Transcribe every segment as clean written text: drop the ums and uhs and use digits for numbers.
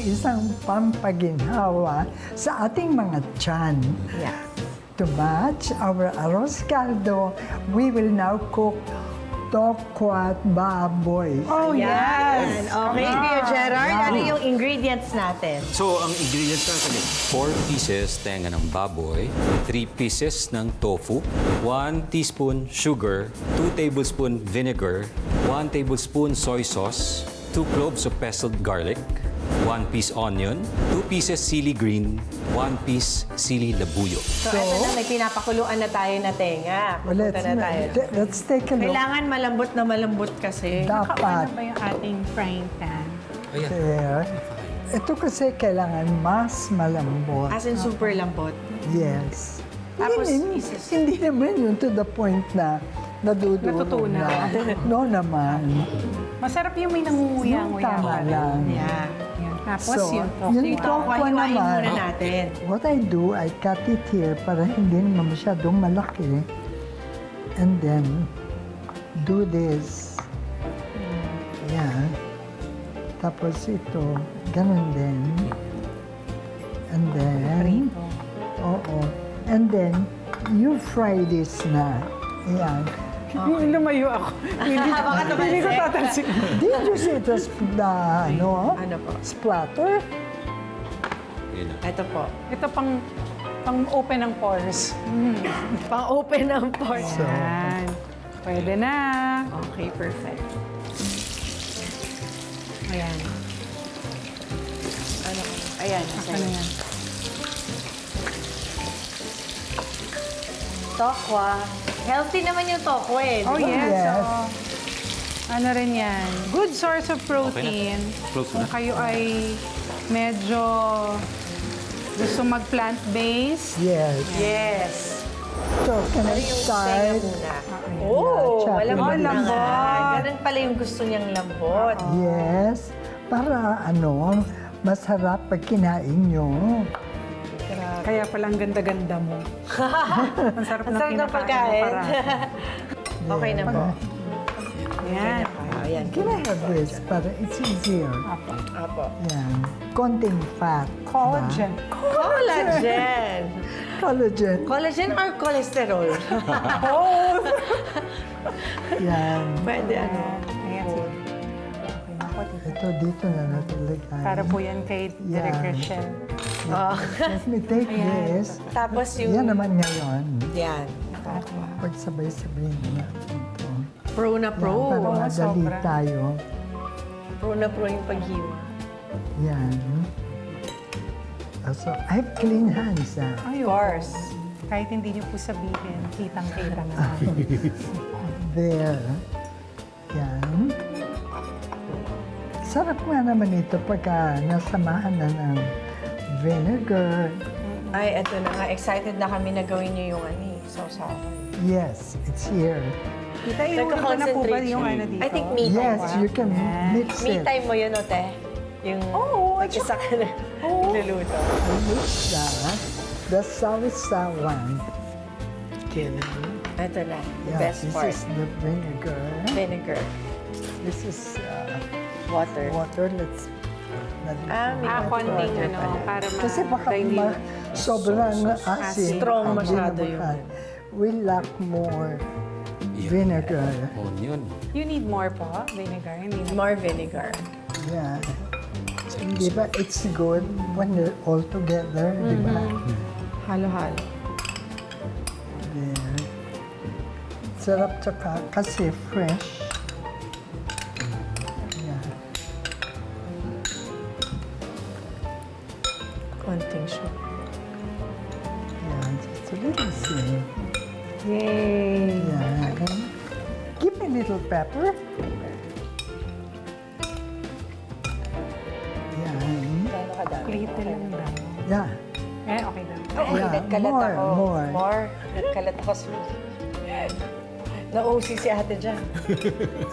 isang pampaginhawa sa ating mga tiyan. Yeah. To match our arroz caldo, we will now cook tokwat baboy. Oh, yes! Okay, Kuya Gerard, ano yung ingredients natin? So, ang ingredients natin is 4 pieces tenga ng baboy, 3 pieces ng tofu, 1 teaspoon sugar, 2 tablespoon vinegar, 1 tablespoon soy sauce, 2 cloves of pestled garlic, 1 piece onion, 2 pieces sili green, 1 piece sili labuyo. So, eto na, may pinapakuluan na tayo na tenga. Well, Pupunta na tayo. let's take a look. Kailangan malambot na malambot kasi. Dapat. Ano ba yung ating frying pan? There. Ito kasi kailangan mas malambot. As in super lambot. Yes. Tapos, Hindi naman yun to the point na nadudurog Natutunaw. na. No naman. Masarap yung may nangunguya-nguya. Yung tama lang. Yeah. Yan. Tapos So, yung yung tofu. tokwa Hiwain naman. muna natin. What I do, I cut it here para hindi naman masyadong malaki. And then, do this. Yan. Tapos ito, ganun din. And then, oo. And then, you fry this na. Yan. Lumayo ako. Baka Hindi ko tumalsik. tatalsik. Did you see the Ano po? splatter? Yun na. Ito po. Ito pang open ng pores. Pang-open ng port. So, Yan. Pwede na. Okay, perfect. Ayan. Ano? Ayan. Ano yan? Tokwa. Healthy naman yung tokwa eh. Oh, di ba? yes. yes. So, ano rin yan? Good source of protein. Close Kung na. kayo ay medyo gusto mag-plant-based. Yes. Yes. So, can I Tenga start? muna. Yeah, Oh, chopping walang the lambot. lambot. Ganun pala yung gusto niyang lambot. Yes. Para masarap pag kinain nyo. Grabe. Kaya palang ganda-ganda mo. Ang sarap Ang ng sarap ng kinakain mo pagkain. para. Okay na po. Yan. Ayan. Can I have this? Para it's easier. Apo. Yan. Konting fat. Collagen. Collagen. Collagen. Collagen or cholesterol? Yan. Pwede ano. Ayan. sige. Okay na po. Ito dito na natalagay. Para po yan kay Direk Yan. Rachel. Oh. Let me take this. Tapos yung... Yan naman ngayon. Yan. Pag sabay-sabay na natin ito. Pro na pro. Para madali sobra. tayo. Pro na pro yung paghiwa. Yan. So, I have clean hands. Of course. Kahit hindi niyo po sabihin, kitang-kita na. There. Yan. Sarap nga naman ito pagka nasamahan na ng vinegar. Ay, eto na nga. Excited na kami na gawin niyo yung sausawan. Yes, it's here. Kita iulo ko na po ba yung ano dito? I think me Yes, time. you can mix Me it. time mo yun, Ote. Yung mag-isa ka na niluluto. I mix that. The sausawan. Ito na. The Yeah, best this part. is the vinegar. Vinegar. This is Water. water. Let's May konting water ano, pala. para Kasi baka ma-dilute. sobrang asin. Strong Hindi masyado na yun. baka. We lack more vinegar. Onion. You need more po, vinegar. Hindi na. More vinegar. Yeah. Di ba, it's good when they're all together, di ba? Halo-halo. There. Sarap tsaka kasi fresh. Yeah. Konting sugar. Yeah, just a little same. Yay! Yeah. Give me a little pepper. Yeah. Little lang daw. Yeah. Eh, okay daw. Oo, Yeah, nagkalat more, ako. more. More. Nagkalat ako sa... Na-OC si ate dyan.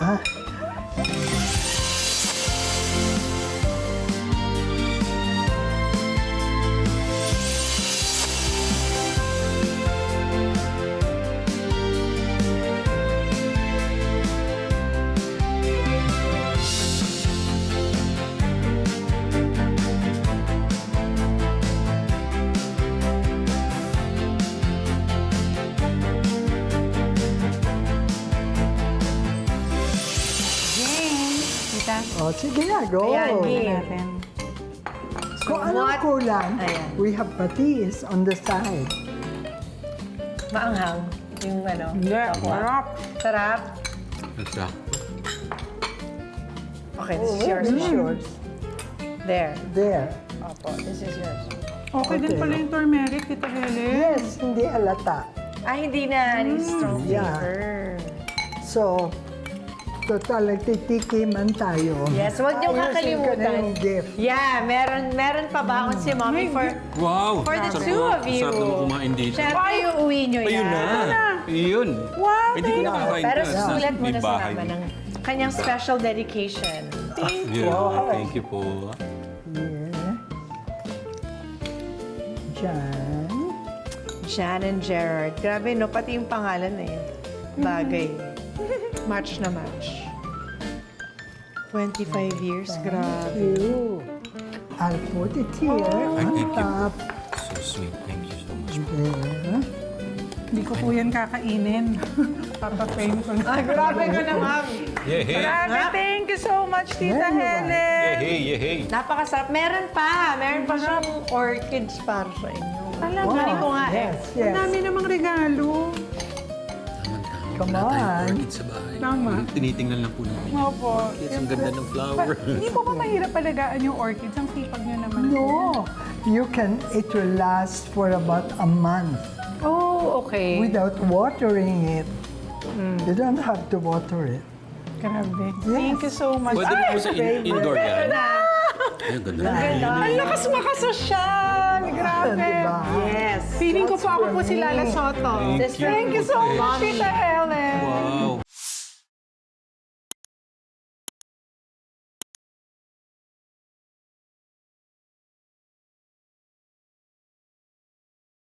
Ah, sige na, go. Ayan, Tingnan game. natin. Kung anong what- kulang, Ayan. we have patis on the side. Maanghang. Yung ano. Hindi, tokwa. sarap. Sarap. Exact. Okay, this is yours. This is Mom. yours. There. There. Opo, this is yours. Okay din Okay. pala yung turmeric, Tita Helen. Yes, hindi halata. Ah, hindi na. Strong yeah. flavor. So, total, nagtitikiman tayo. Yes, huwag niyong Ayusin ko na kakalimutan. yung gift. Yeah, meron pa baon si Mommy for Wow! for the Sarap two naman. of you. Sarap naman kumain dito. Siyempre, yung uwi niyo Ayun yan. na! Ayun! Wow, Hindi ko nakakain Pero ka. sulat mo May na sa bahay. naman ng kanyang special dedication. Yeah, thank you po. Yeah. Diyan. Jan and Gerard. Grabe, no? Pati yung pangalan na yun. Bagay. Match na match. 25 years, grabe. You. I'll put it here Thank on you. top. So sweet. Thank you so much. There. Hindi ko po yan kakainin. Papapain ko na. Ah, grabe ka na, ma'am. Yehey! Grabe, thank you so much, Tita Very Helen. Yehey! Yehey! Napakasarap. Meron pa siyang orchids para sa inyo. Talaga? Galing ko nga eh. Yes, Ang yes. dami namang regalo. Come Wala tayong on. orchid sa bahay. Tama. Tinitingnan lang po namin. Opo. Yes, ang ganda ng flower. Hindi po ba mahirap palagaan yung orchids? Ang sipag nyo naman. No, it will last for about a month Oh, okay. without watering it. You don't have to water it. Grabe. Yes. Thank you so much. Pwede na po sa indoor yan. Ay, ang ganda. Ang lakas makasosyal! Grabe. Diba? Yes. Feeling ko po ako po si Lala Soto. Thank you. Thank you so much, Tita Helen. Wow!